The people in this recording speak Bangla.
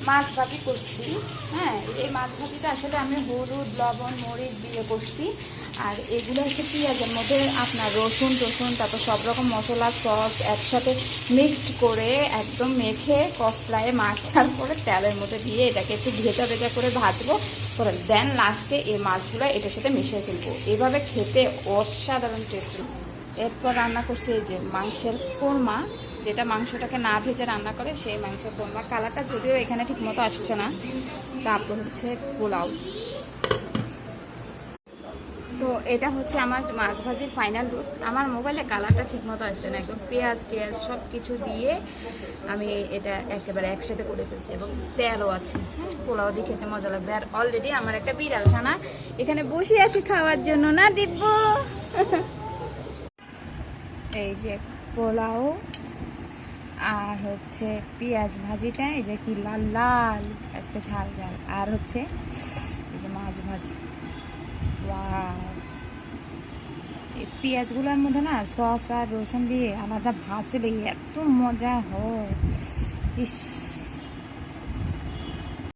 মাছ ভাজি করছি। হ্যাঁ, এই মাছ ভাজিটা আসলে আমি হলুদ লবণ মরিচ দিয়ে করছি। আর এগুলো হচ্ছে পেঁয়াজের মধ্যে আপনার রসুন টসুন তারপর সব রকম মশলা সস একসাথে মিক্সড করে একদম মেখে কষলায় মাখার পরে তেলের মধ্যে দিয়ে এটাকে একটু ভেজা ভেজা করে ভাজবো, করে দেন লাস্টে এই মাছগুলো এটার সাথে মিশিয়ে ফেলবো। এভাবে খেতে অসাধারণ টেস্টি। এরপর রান্না করছি এই যে মাংসের কোরমা, যেটা মাংসটাকে না ভেজে রান্না করে সেই মাংসের কোরমা। কালারটা যদিও এখানে ঠিক মতো আসছে না। তারপর হচ্ছে পোলাও। তো এটা হচ্ছে আমার মাছ ভাজির ফাইনাল লুক। আমার মোবাইলে কালারটা ঠিক মতো আসছে না, একদম পেঁয়াজ টেয়াজ সব কিছু দিয়ে আমি এটা একেবারে একসাথে করে ফেলছি এবং তেলও আছে। হ্যাঁ, পোলাও দিয়ে খেতে মজা লাগবে। আর অলরেডি আমার একটা বিড়াল ছানা এখানে বসে আছে খাওয়ার জন্য, না দিব্য? এই যে পোলাও আর হচ্ছে পেঁয়াজ ভাজিটা, এই যে কি লাল লাল আজকে ঝাল ঝাল, আর হচ্ছে এই যে মাছ ভাজি। ওয়াও, এই পেঁয়াজগুলোর মধ্যে না সস আর রসুন দিয়ে আলাদা ভাজলে এত মজা হয়। ইস।